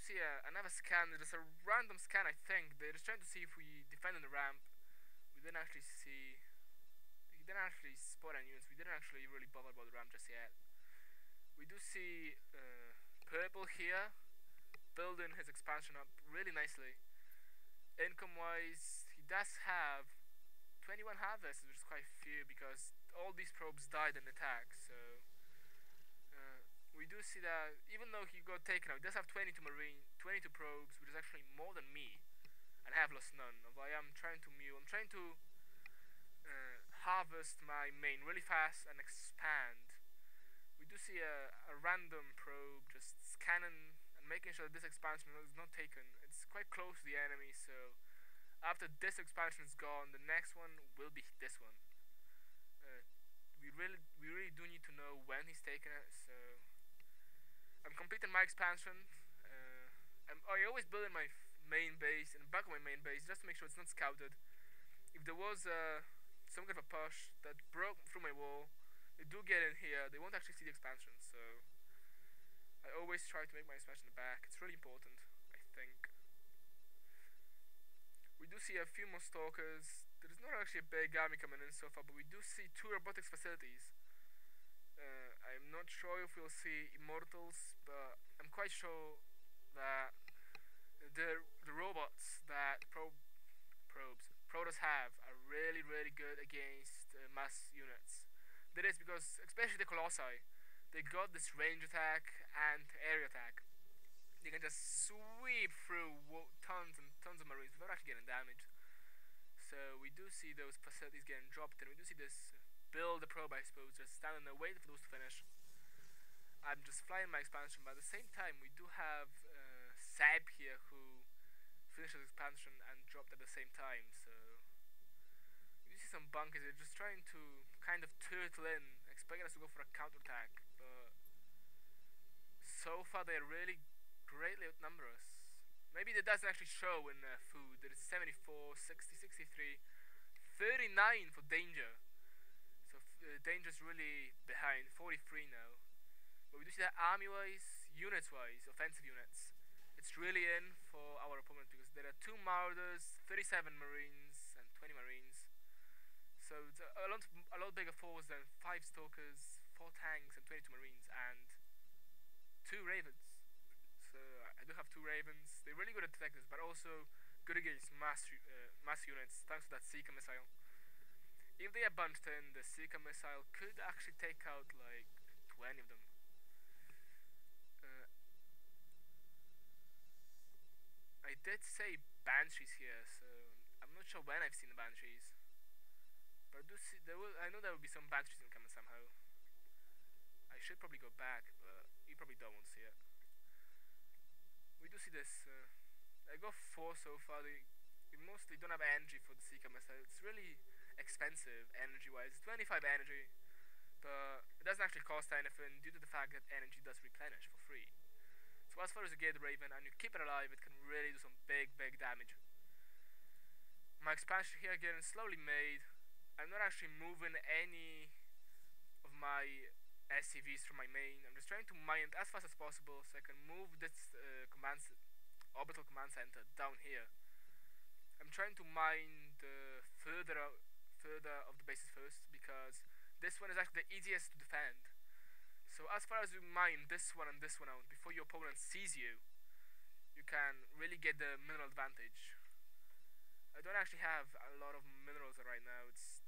see another scan, just a random scan I think. They're just trying to see if we defend on the ramp. We didn't actually see... We didn't actually spot any units. We didn't actually really bother about the ramp just yet. We do see Purple here, building his expansion up really nicely. Income wise, he does have 21 harvests, which is quite few because all these probes died in attack, so we do see that even though he got taken out, he does have 22 probes, which is actually more than me, and I have lost none. Although I am trying to harvest my main really fast and expand. We do see a random probe just scanning and making sure that this expansion is not taken. It's quite close to the enemy, so after this expansion is gone, the next one will be this one. We really do need to know when he's taking it. So I'm completing my expansion. I always build in my main base, in the back of my main base, just to make sure it's not scouted. If there was some kind of a push that broke through my wall, they do get in here. They won't actually see the expansion. So I always try to make my expansion in the back. It's really important, I think. We do see a few more stalkers. There is not actually a big army coming in so far, but we do see 2 robotics facilities. I'm not sure if we'll see immortals, but I'm quite sure that the robots that Protoss have are really good against mass units. That is because, especially the Colossi, they got this range attack and area attack. They can just sweep through tons and tons of marines without actually getting damaged. So we do see those facilities getting dropped, and we do see this build a probe, I suppose, just standing there waiting for those to finish. I'm just flying my expansion, but at the same time we do have Seb here who finished his expansion and dropped at the same time. So you see some bunkers. They're just trying to kind of turtle in, expecting us to go for a counterattack, but so far they're really greatly outnumber us. Maybe that doesn't actually show in food. There is 74, 60, 63, 39 for danger. So danger's really behind, 43 now. But we do see that army-wise, units-wise, offensive units, it's really in for our opponent because there are 2 Marauders, 37 Marines, and 20 Marines. So it's a lot bigger force than 5 Stalkers, 4 Tanks, and 22 Marines, and 2 Ravens. So I do have 2 Ravens. They're really good at detectives, but also good against mass units, thanks to that Seeker missile. If they are bunched in, the Seeker missile could actually take out like 20 of them. I did say Banshees here, so I'm not sure when I've seen the Banshees. But I do see I know there will be some Banshees incoming somehow. I should probably go back, but you probably don't want to see it. We do see this. I got 4 so far. They mostly don't have energy for the Seeker missile. It's really expensive energy-wise. It's 25 energy, but it doesn't actually cost anything due to the fact that energy does replenish for free. So as far as you get the Raven and you keep it alive, it can really do some big damage. My expansion here getting slowly made. I'm not actually moving any of my SCVs from my main. I'm just trying to mine it as fast as possible so I can move this orbital command center down here. I'm trying to mine the further of the bases first because this one is actually the easiest to defend. So as far as you mine this one and this one out before your opponent sees you, you can really get the mineral advantage. I don't actually have a lot of minerals right now. It's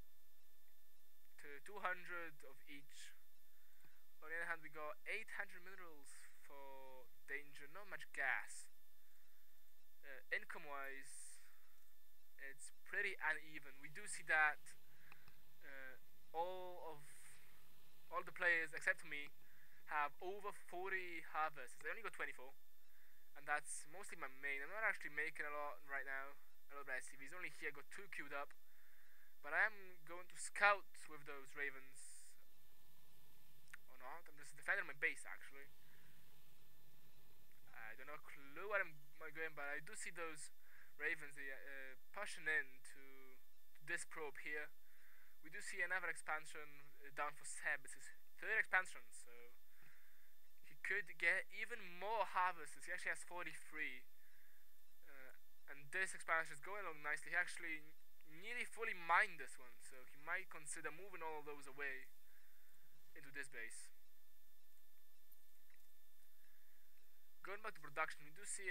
200 of each. On the other hand, we got 800 minerals for danger, not much gas. Income wise, it's pretty uneven. We do see that all the players except for me have over 40 harvests. I only got 24, and that's mostly my main. I'm not actually making a lot right now. A lot of SCVs. Only here got 2 queued up, but I am going to scout with those Ravens. Or not? I'm just defending my base actually. I don't know a clue where I'm going, but I do see those Ravens. They pushing in to this probe here. We do see another expansion down for Seb. It's his 3rd expansion, so he could get even more harvests. He actually has 43. And this expansion is going along nicely. He actually nearly fully mined this one, so he might consider moving all of those away into this base. Going back to production, we do see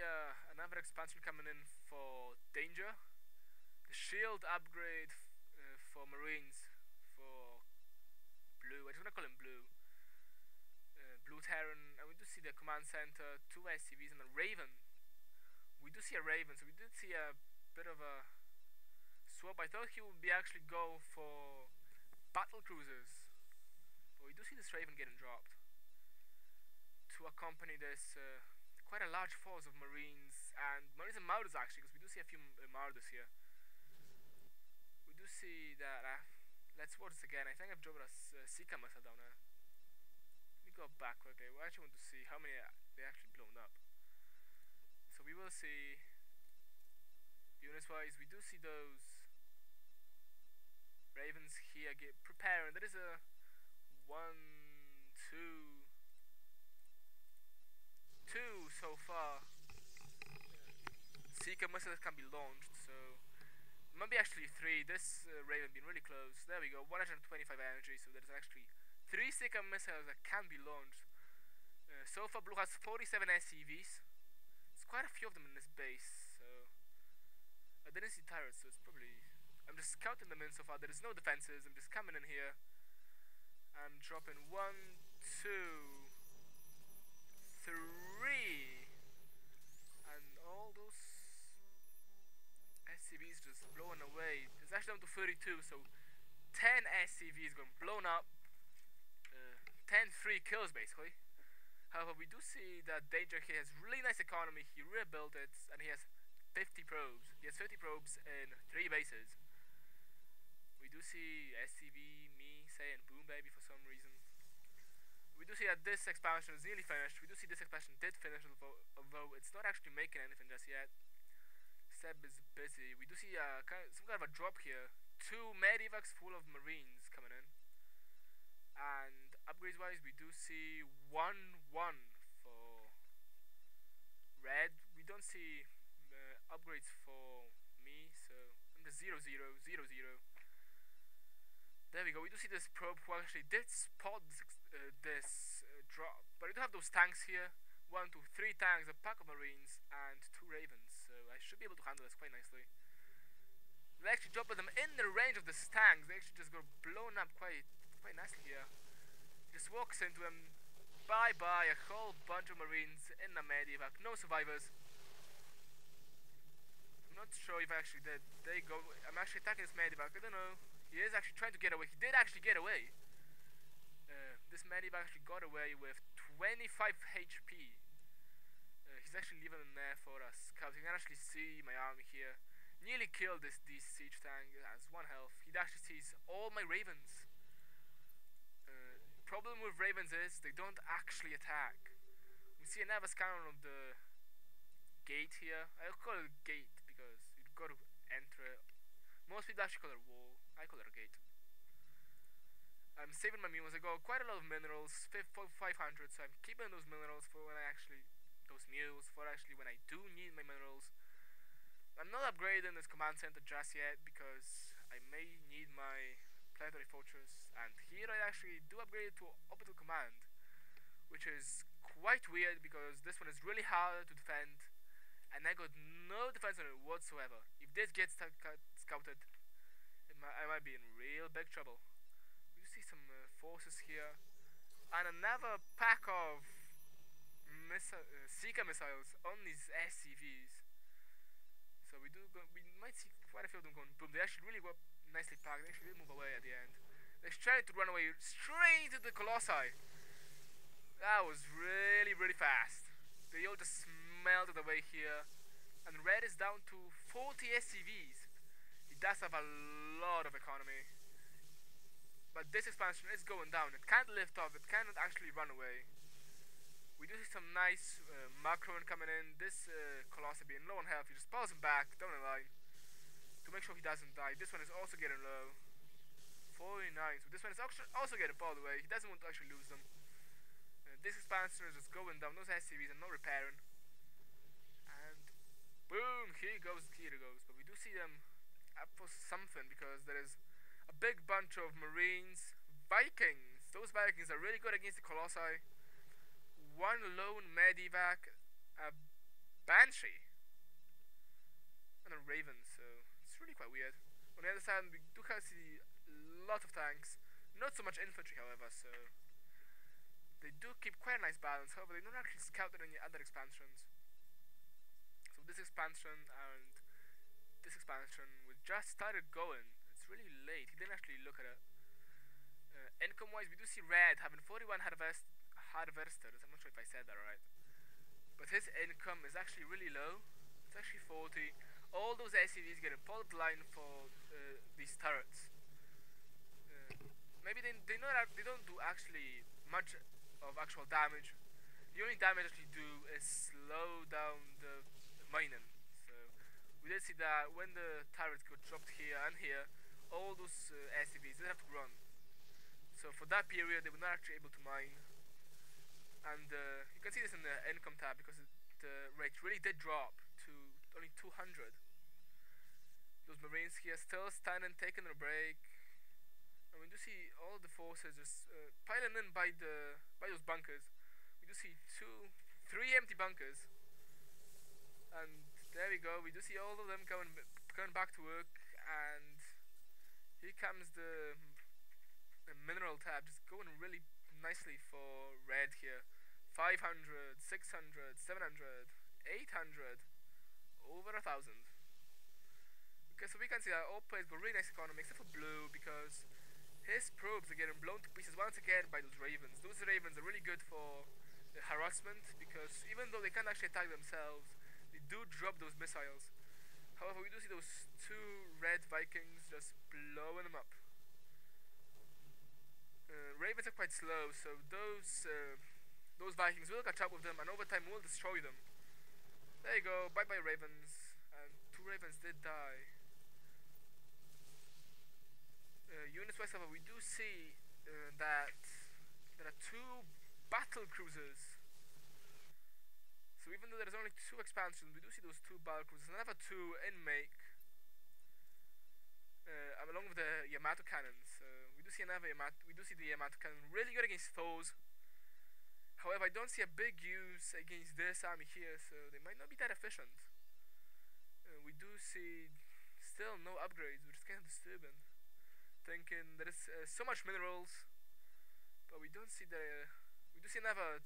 another expansion coming in for danger. The shield upgrade for marines for blue. I'm just gonna call him blue. Blue Terran, and we do see the command center, 2 SCVs and a Raven. We do see a Raven, so we did see a bit of a swap. I thought he would be actually go for battle cruisers, but we do see this Raven getting dropped to accompany this quite a large force of marines and Marauders actually, because we do see a few Marauders here. We do see that. Let's watch this again. I think I've dropped a Seeker missile down there. Let me go back quickly. We actually want to see how many they actually blown up. So we will see units wise. We do see those Ravens here get preparing. There is a 1, 2, 2 so far. Seeker missiles can be launched, so maybe actually 3. This Raven been really close. There we go, 125 energy, so there's actually 3 Seeker missiles that can be launched. So far blue has 47 SCVs. There's quite a few of them in this base, so I didn't see turrets, so it's probably... I'm just scouting them in so far. There is no defenses. I'm just coming in here. I'm dropping 1, 2, 3, and all those SCVs just blown away. It's actually down to 32, so 10 SCVs got blown up. 10 free kills basically. However, we do see that Danger here has really nice economy. He rebuilt it, and he has 50 probes. He has 50 probes in 3 bases. We do see SCV, me, say, and Boom Baby for some reason. We do see that this expansion is nearly finished. We do see this expansion did finish, although it's not actually making anything just yet. Seb is busy. We do see some kind of a drop here. 2 medivacs full of marines coming in. And upgrades wise, we do see 1, 1 for red. We don't see upgrades for me, so I'm just 0, 0, 0, 0. There we go. We do see this probe who actually did spot this drop, but we do have those tanks here. 1, 2, 3 tanks, a pack of marines, and 2 ravens. So I should be able to handle this quite nicely. They actually drop them in the range of this tanks. They actually just got blown up quite nicely here. Just walks into him. Bye bye. A whole bunch of marines in the medivac. No survivors. I'm not sure if I actually did. They go. I'm actually attacking this medivac. I don't know. He is actually trying to get away. He did actually get away. This medivac actually got away with 25 HP. He's actually leaving them there for us. You can actually see my army here. Nearly killed this siege tank. It has 1 health. He actually sees all my ravens. Problem with ravens is they don't actually attack. We see another scanner of the gate here. I'll call it a gate because you've got to enter it. Most people actually call it a wall. I call it a gate. I'm saving my mules. I got quite a lot of minerals, 500, so I'm keeping those minerals for when I actually, those mules, for actually when I do need my minerals. I'm not upgrading this command center just yet because I may need my planetary fortress, and here I actually do upgrade it to orbital command, which is quite weird because this one is really hard to defend, and I got no defense on it whatsoever. If this gets scouted, I might be in real big trouble. We see some forces here, and another pack of Seeker missiles on these SCVs. So we might see quite a few of them going boom. They actually really were nicely packed. They actually did move away at the end. They're trying to run away straight to the Colossi. That was really, really fast. They all just melted away here. And red is down to 40 SCVs. It does have a lot of economy. But this expansion is going down. It can't lift off. It cannot actually run away. We do see some nice Macron coming in. This Colossi being low on health. You just pulls him back down the line to make sure he doesn't die. This one is also getting low. 49. So this one is also getting pulled away. He doesn't want to actually lose them. This expansion is just going down. Those SCVs are not repairing. And boom, here goes, here it goes. But we do see them up for something because there is a big bunch of Marines, Vikings. Those Vikings are really good against the Colossi. One lone Medivac, a Banshee, and a Raven. So it's really quite weird. On the other side, we do kind of see a lot of tanks. Not so much infantry, however. So they do keep quite a nice balance. However, they don't actually scout it in the other expansions. So this expansion and this expansion, we just started going. It's really late. He didn't actually look at it. Income wise, we do see Red having 41 harvesters. I'm not sure if I said that right. But his income is actually really low. It's actually 40. All those SCVs get a pulled line for these turrets. Maybe they don't do actually much of actual damage. The only damage actually do is slow down the mining. So we did see that when the turrets got dropped here and here, all those SCVs did have to run. So for that period, they were not actually able to mine. And you can see this in the income tab because the rate really did drop to only 200. Those Marines here still standing, taking a break. And we do see all the forces just piling in by those bunkers. We do see 3 empty bunkers. And there we go. We do see all of them going back to work. And here comes the mineral tab, just going really nicely for Red here. 500, 600, 700, 800, over 1,000. Okay, so we can see that all players got really nice economy, except for Blue, because his probes are getting blown to pieces once again by those Ravens. Those Ravens are really good for harassment, because even though they can't actually attack themselves, they do drop those missiles. However, we do see those 2 Red Vikings just blowing them up. Ravens are quite slow, so those Vikings will catch up with them, and over time will destroy them. There you go, bye bye Ravens. And 2 Ravens did die. Units west of it, we do see that there are 2 battle cruisers. So even though there's only 2 expansions, we do see those 2 battle cruisers. Another 2 in make, along with the Yamato cannons. We do see the Yamato cannon really good against foes. However, I don't see a big use against this army here, so they might not be that efficient. We do see still no upgrades, which is kind of disturbing. Thinking there is so much minerals, but we don't see we do see another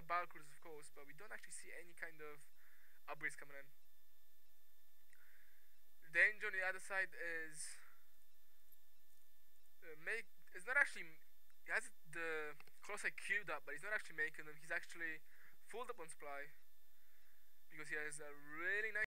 battle cruiser, of course, but we don't actually see any kind of upgrades coming in. The danger on the other side is not actually. He has the Colossi queued up, but he's not actually making them. He's actually full up on supply because he has a really nice